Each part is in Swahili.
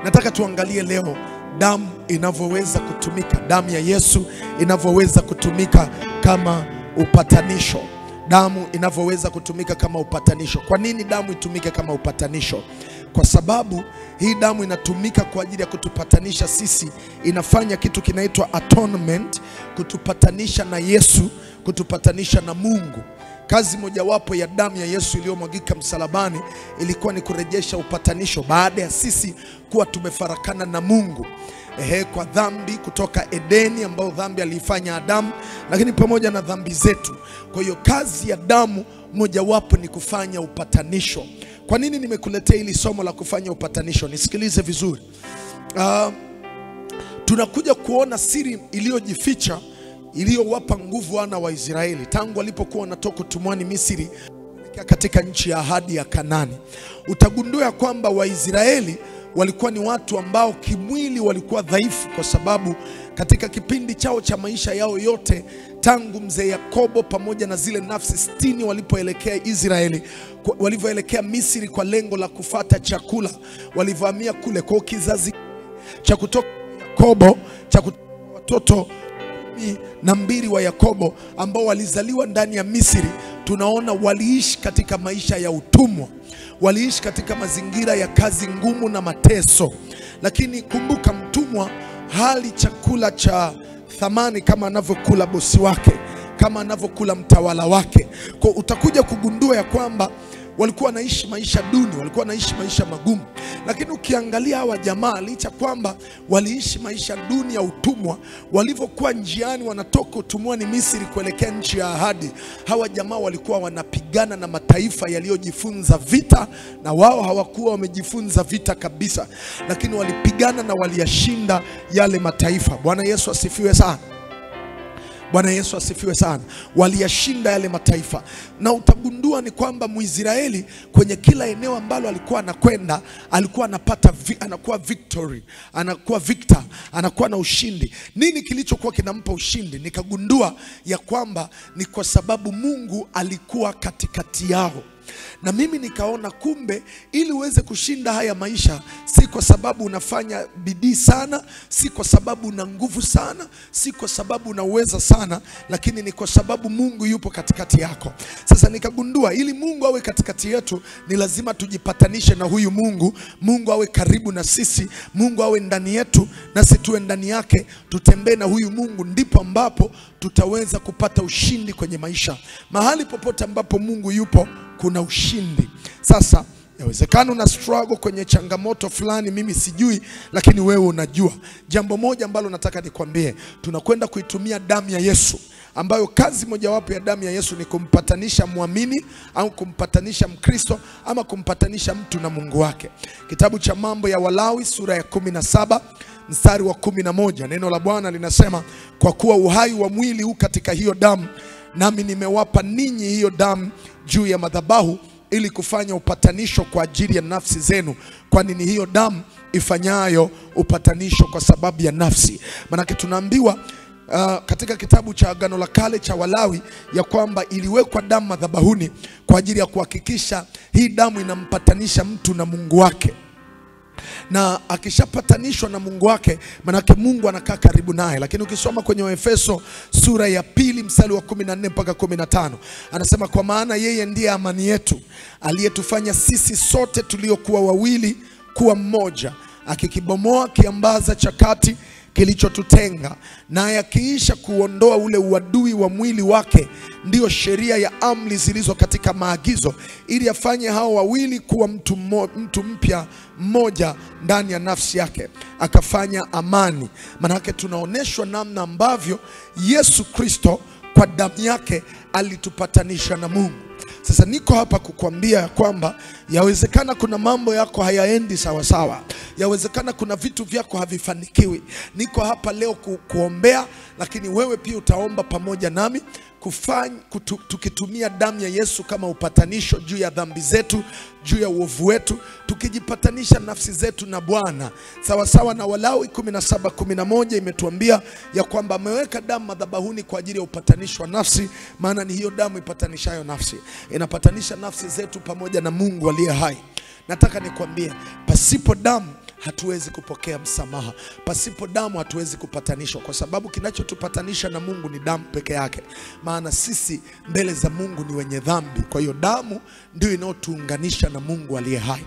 Nataka tuangalie leo damu inavyoweza kutumika, damu ya Yesu inavyoweza kutumika kama upatanisho. Damu inavyoweza kutumika kama upatanisho. Kwa nini damu itumike kama upatanisho? Kwa sababu hii damu inatumika kwa ajili ya kutupatanisha sisi. Inafanya kitu kinaitwa atonement, kutupatanisha na Yesu, kutupatanisha na Mungu. Kazi mojawapo ya damu ya Yesu iliyomwagika msalabani ilikuwa ni kurejesha upatanisho baada ya sisi kuwa tumefarakana na Mungu kwa dhambi kutoka Edeni, ambao dhambi aliifanya Adamu, lakini pamoja na dhambi zetu. Kwa hiyo kazi ya damu mojawapo ni kufanya upatanisho. Kwa nini nimekuletea hili somo la kufanya upatanisho? Nisikilize vizuri. Tunakuja kuona siri iliyojificha iliyowapa nguvu wana wa Israeli tangu walipokuwa wanatoka utumwani Misri katika nchi ya ahadi ya Kanaani. Utagundua kwamba Waisraeli walikuwa ni watu ambao kimwili walikuwa dhaifu, kwa sababu katika kipindi chao cha maisha yao yote tangu mzee Yakobo pamoja na zile nafsi 60 walipoelekea Israeli, walivyoelekea Misri kwa lengo la kufata chakula, walivyohamia kule kwa kizazi cha kutoka Yakobo, cha watoto 12 wa Yakobo ambao walizaliwa ndani ya Misri, tunaona waliishi katika maisha ya utumwa, waliishi katika mazingira ya kazi ngumu na mateso. Lakini kumbuka, mtumwa hali chakula cha thamani kama anavyokula bosi wake, kama anavyokula mtawala wake. Kwa utakuja kugundua ya kwamba walikuwa wanaishi maisha duni, walikuwa wanaishi maisha magumu. Lakini ukiangalia hawa jamaa, licha kwamba waliishi maisha duni ya utumwa, walivyokuwa njiani wanatoka utumwani Misri kuelekea nchi ya ahadi, hawa jamaa walikuwa wanapigana na mataifa yaliyojifunza vita, na wao hawakuwa wamejifunza vita kabisa, lakini walipigana na waliyashinda yale mataifa. Bwana Yesu asifiwe sana. Bwana Yesu asifiwe sana. Waliyashinda yale mataifa. Na utagundua ni kwamba Mwisraeli kwenye kila eneo ambalo alikuwa anakwenda, alikuwa anapata anakuwa victory, anakuwa victor, anakuwa na ushindi. Nini kilichokuwa kinampa ushindi? Nikagundua ya kwamba ni kwa sababu Mungu alikuwa katikati yao. Na mimi nikaona kumbe ili uweze kushinda haya maisha, si kwa sababu unafanya bidii sana, si kwa sababu una nguvu sana, si kwa sababu unaweza sana, lakini ni kwa sababu Mungu yupo katikati yako. Sasa nikagundua ili Mungu awe katikati yetu, ni lazima tujipatanishe na huyu Mungu. Mungu awe karibu na sisi, Mungu awe ndani yetu na sisi tuwe ndani yake, tutembee na huyu Mungu, ndipo ambapo tutaweza kupata ushindi kwenye maisha. Mahali popote ambapo Mungu yupo kuna ushindi. Sasa yawezekana una struggle kwenye changamoto fulani, mimi sijui, lakini wewe unajua. Jambo moja ambalo nataka nikwambie, tunakwenda kuitumia damu ya Yesu, ambayo kazi mojawapo ya damu ya Yesu ni kumpatanisha muamini au kumpatanisha Mkristo ama kumpatanisha mtu na Mungu wake. Kitabu cha Mambo ya Walawi sura ya 17 mstari wa 11, neno la Bwana linasema, kwa kuwa uhai wa mwili huu katika hiyo damu, nami nimewapa ninyi hiyo damu juu ya madhabahu ili kufanya upatanisho kwa ajili ya nafsi zenu, kwani ni hiyo damu ifanyayo upatanisho kwa sababu ya nafsi. Manake tunaambiwa katika kitabu cha Agano la Kale cha Walawi ya kwamba iliwekwa damu madhabahuni kwa ajili ya kuhakikisha hii damu inampatanisha mtu na Mungu wake. Na akishapatanishwa na Mungu wake, manake Mungu anakaa karibu naye. Lakini ukisoma kwenye Efeso sura ya 2 mstari wa 14 mpaka 15, anasema, kwa maana yeye ndiye amani yetu, aliyetufanya sisi sote tuliokuwa wawili kuwa mmoja, akikibomoa kiambaza cha kati kilichotutenga, naye akiisha kuondoa ule uadui wa mwili wake, ndiyo sheria ya amri zilizo katika maagizo, ili afanye hao wawili kuwa mtu mpya mmoja ndani ya nafsi yake, akafanya amani. Manake tunaoneshwa namna ambavyo Yesu Kristo kwa damu yake alitupatanisha na Mungu. Sasa niko hapa kukuambia kwamba yawezekana kuna mambo yako hayaendi sawa sawa, yawezekana kuna vitu vyako havifanikiwi. Niko hapa leo kuombea, lakini wewe pia utaomba pamoja nami tukitumia damu ya Yesu kama upatanisho juu ya dhambi zetu, juu ya uovu wetu, tukijipatanisha nafsi zetu na Bwana. Sawa sawa na Walawi 17:11 imetuambia ya kwamba ameweka damu madhabahuni kwa ajili ya upatanisho wa nafsi, maana ni hiyo damu ipatanishayo nafsi. Inapatanisha nafsi zetu pamoja na Mungu aliye hai. Nataka nikwambie, pasipo damu hatuwezi kupokea msamaha. Pasipo damu hatuwezi kupatanishwa, kwa sababu kinachotupatanisha na Mungu ni damu peke yake. Maana sisi mbele za Mungu ni wenye dhambi. Kwa hiyo damu ndio inayotuunganisha na Mungu aliye hai.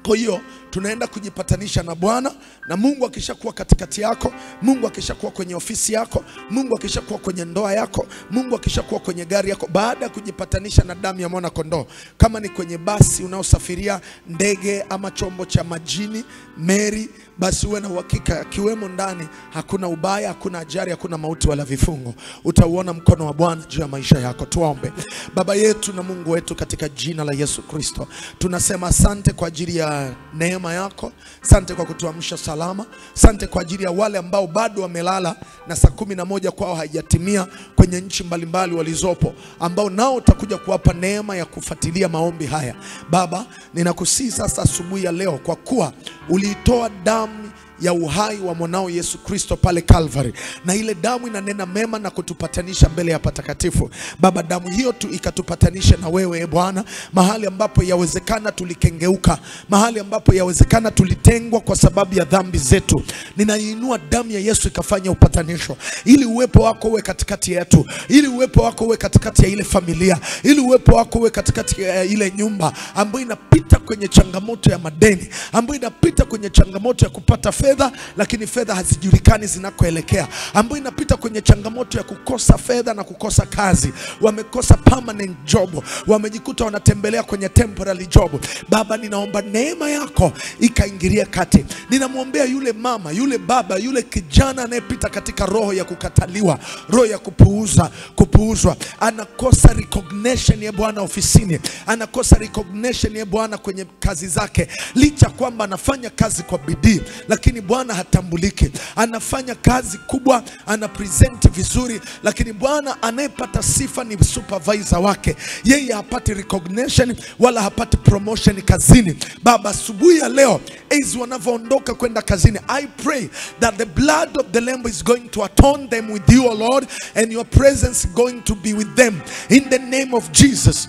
Kwa hiyo tunaenda kujipatanisha na Bwana, na Mungu akishakuwa katikati yako, Mungu akishakuwa kwenye ofisi yako, Mungu akishakuwa kwenye ndoa yako, Mungu akishakuwa kwenye gari yako, baada ya kujipatanisha na damu ya mwana kondoo, kama ni kwenye basi unaosafiria, ndege ama chombo cha majini, meli, basi uwe na uhakika akiwemo ndani hakuna ubaya, hakuna ajali, hakuna mauti wala vifungo. Utauona mkono wa Bwana juu ya maisha yako. Tuombe. Baba yetu na Mungu wetu, katika jina la Yesu Kristo, tunasema asante kwa ajili ya neema yako. Asante kwa kutuamsha salama. Asante kwa ajili ya wale ambao bado wamelala na saa 11 kwao haijatimia kwenye nchi mbalimbali walizopo, ambao nao utakuja kuwapa neema ya kufuatilia maombi haya. Baba, ninakusihi sasa asubuhi ya leo, kwa kuwa uliitoa damu ya uhai wa mwanao Yesu Kristo pale Calvary, na ile damu inanena mema na kutupatanisha mbele ya patakatifu. Baba, damu hiyo tu ikatupatanisha na wewe Bwana, mahali ambapo yawezekana tulikengeuka, mahali ambapo yawezekana tulitengwa kwa sababu ya dhambi zetu. Ninainua damu ya Yesu ikafanya upatanisho, ili uwepo wako uwe katikati yetu, ili uwepo wako uwe katikati ya ile familia, ili uwepo wako uwe katikati ya ile nyumba ambayo inapita kwenye changamoto ya madeni, ambayo inapita kwenye changamoto ya kupata fedha lakini fedha hazijulikani zinakoelekea, ambayo inapita kwenye changamoto ya kukosa fedha na kukosa kazi, wamekosa permanent job, wamejikuta wanatembelea kwenye temporary job. Baba, ninaomba neema yako ikaingilia kati. Ninamwombea yule mama, yule baba, yule kijana anayepita katika roho ya kukataliwa, roho ya kupuuzwa, anakosa recognition ya Bwana ofisini, anakosa recognition ya Bwana kwenye kazi zake, licha kwamba anafanya kazi kwa bidii, lakini Bwana hatambuliki. Anafanya kazi kubwa, ana present vizuri, lakini Bwana anayepata sifa ni supervisor wake. Yeye hapati recognition wala hapati promotion kazini. Baba, asubuhi ya leo as wanavyoondoka kwenda kazini, I pray that the blood of the Lamb is going to atone them with you, O Lord, and your presence is going to be with them in the name of Jesus.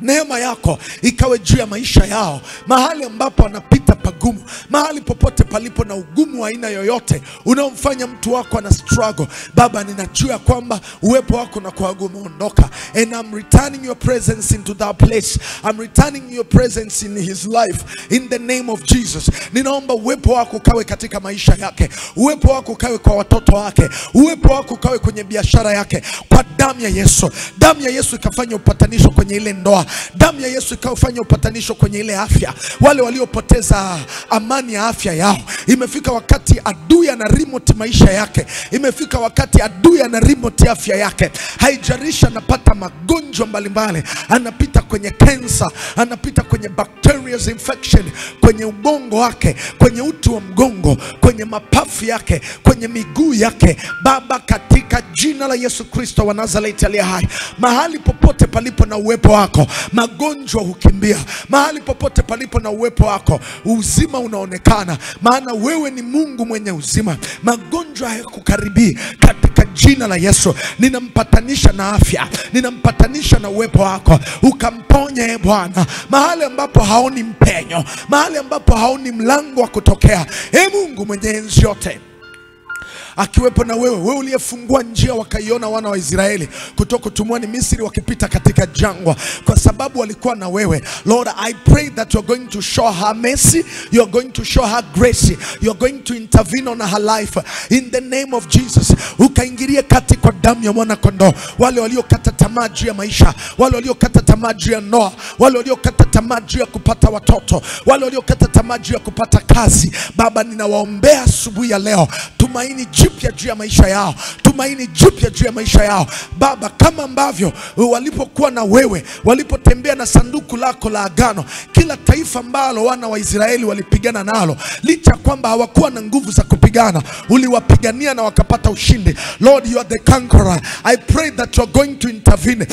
Neema yako ikawe juu ya maisha yao, mahali ambapo anapita pagumu, mahali popote palipo na ugumu wa aina yoyote unaomfanya mtu wako ana struggle. Baba, ninajua kwamba uwepo wako na kwa umeondoka, and I'm returning your presence into that place. I'm returning your presence in his life in the name of Jesus. Ninaomba uwepo wako kawe katika maisha yake, uwepo wako kawe kwa watoto wake, uwepo wako kawe kwenye biashara yake, kwa damu ya Yesu. Damu ya Yesu ikafanya upatanisho kwenye ile ndoa, damu ya Yesu ikafanya upatanisho kwenye ile afya, wale waliopoteza amani ya afya yao. Imefika wakati adui ana remote maisha yake, imefika wakati adui ana remote afya yake. Haijarisha anapata magonjwa mbalimbali, anapita kwenye cancer, anapita kwenye bacterial infection kwenye ubongo wake, kwenye uti wa mgongo, kwenye mapafu yake, kwenye miguu yake. Baba, katika jina la Yesu Kristo wa Nazareti aliye hai, mahali popote palipo na uwepo wako, magonjwa hukimbia. Mahali popote palipo na uwepo wako, uzima unaonekana, maana wewe ni Mungu mwenye uzima. Magonjwa hayakukaribii katika jina la Yesu. Ninampatanisha na afya, ninampatanisha na uwepo wako, ukamponye Bwana mahali ambapo haoni mpenyo, mahali ambapo haoni mlango wa kutokea. Mungu mwenye enzi yote, akiwepo na wewe uliyefungua njia wakaiona wana wa Israeli kutoka utumwani Misri wakipita katika jangwa, kwa sababu walikuwa na wewe. Lord, I pray that you are going to show her mercy, you are going to show her grace, you are going to intervene on her life in the name of Jesus. Ukaingilie kati kwa damu ya mwana kondoo. Wale waliokata tamaa juu ya maisha, wale waliokata tamaa juu ya ndoa, wale waliokata tamaa juu ya kupata watoto, wale waliokata tamaa juu ya kupata kazi, Baba, ninawaombea asubuhi ya leo tumaini jipya juu ya maisha yao, tumaini jipya juu ya maisha yao. Baba, kama ambavyo walipokuwa na wewe, walipotembea na sanduku lako la agano, kila taifa ambalo wana wa Israeli walipigana nalo, licha kwamba hawakuwa na nguvu za kupigana, uliwapigania na wakapata ushindi. Lord, you are the conqueror. I pray that you are going to intervene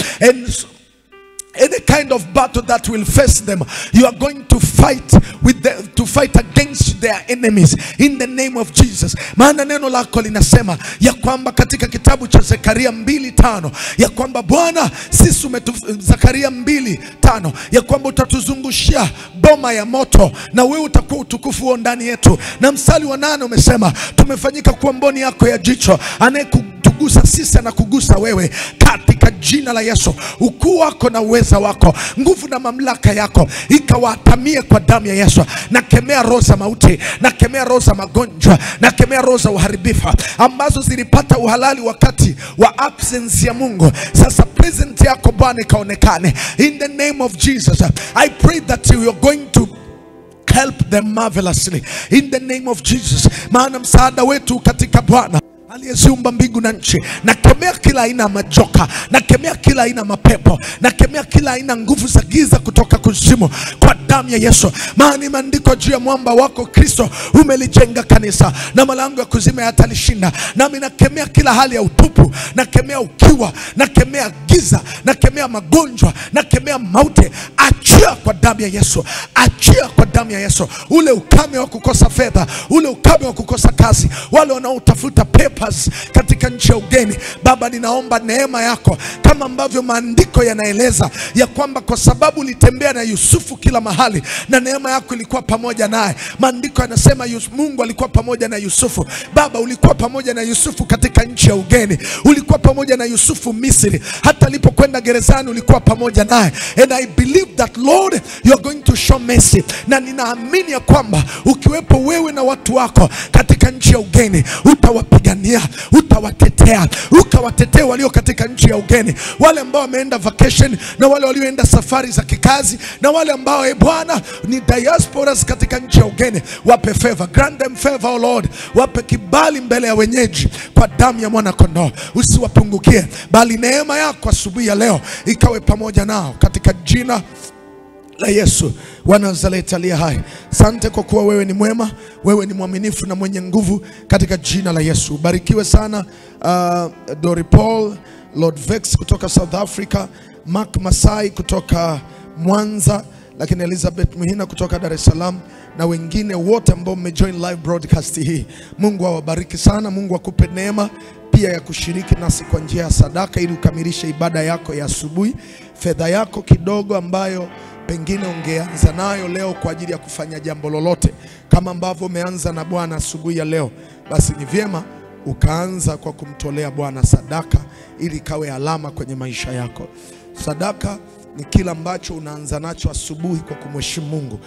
Any kind of battle that will face them, you are going to fight with them, to fight against their enemies in the name of Jesus. Maana neno lako linasema ya kwamba katika kitabu cha Zekaria 2:5 ya kwamba Bwana sisi Zekaria 2:5 ya kwamba utatuzungushia boma ya moto na wewe utakuwa utukufu wao ndani yetu. Na mstari wa 8 umesema tumefanyika kuwa mboni yako ya jicho, anayekugusa sisi na kugusa wewe katika jina la Yesu. Ukuu wako na uweza wako, nguvu na mamlaka yako ikawatamie kwa damu ya Yesu. Na kemea roho za mauti, na kemea roho za magonjwa, na kemea roho za uharibifu ambazo zilipata uhalali wakati wa absence ya Mungu. Sasa present yako Bwana ikaonekane in the name of Jesus. I pray that you are going to help them marvelously in the name of Jesus. Maana msaada wetu katika Bwana aliyeziumba mbingu na nchi. Na kemea kila aina majoka, na kemea kila aina mapepo, na kemea kila aina nguvu za giza kutoka kuzimu kwa damu ya Yesu. Maana maandiko juu ya mwamba wako Kristo umelijenga kanisa, na malango ya kuzimu yatalishinda. Nami nakemea kila hali ya utupu, na kemea ukiwa, na kemea giza, na kemea magonjwa, na kemea mauti. Achia kwa damu ya Yesu, achia kwa damu ya Yesu. Ule ukame wa kukosa fedha, ule ukame wa kukosa kazi, wale wanaotafuta papers katika nchi ya ugeni, Baba ninaomba neema yako, kama ambavyo maandiko yanaeleza ya kwamba kwa sababu ulitembea na Yusufu kila mahali na neema yako ilikuwa pamoja naye. Maandiko yanasema Mungu alikuwa pamoja na Yusufu. Baba, ulikuwa pamoja na Yusufu katika nchi ya ugeni, ulikuwa pamoja na Yusufu Misri, hata alipokwenda gerezani ulikuwa pamoja naye. And I believe that Lord you are going to show mercy. Na ninaamini ya kwamba ukiwepo wewe na watu wako katika nchi ya ugeni, utawapigania, utawatetea, ukawatetea walio katika nchi ya ugeni, wale ambao wameenda vacation, na wale walioenda safari za kikazi, na wale ambao Bwana ni diasporas katika nchi ya ugeni. Wape favor, grant them favor, oh Lord. Wape kibali mbele ya wenyeji kwa damu ya mwana kondoo. Usiwapungukie, bali neema yako asubuhi ya leo ikawe pamoja nao katika jina la Yesu wa Nazareti aliye hai. Asante kwa kuwa wewe ni mwema, wewe ni mwaminifu na mwenye nguvu katika jina la Yesu. Ubarikiwe sana Dory Paul, Lord Vex kutoka South Africa, Mark Masai kutoka Mwanza, lakini Elizabeth Muhina kutoka Dar es Salaam, na wengine wote ambao mmejoin live broadcast hii. Mungu awabariki sana. Mungu akupe neema pia ya kushiriki nasi kwa njia ya sadaka ili ukamilishe ibada yako ya asubuhi. Fedha yako kidogo ambayo pengine ungeanza nayo leo kwa ajili ya kufanya jambo lolote, kama ambavyo umeanza na Bwana asubuhi ya leo, basi ni vyema ukaanza kwa kumtolea Bwana sadaka ili kawe alama kwenye maisha yako. Sadaka ni kila ambacho unaanza nacho asubuhi kwa kumheshimu Mungu.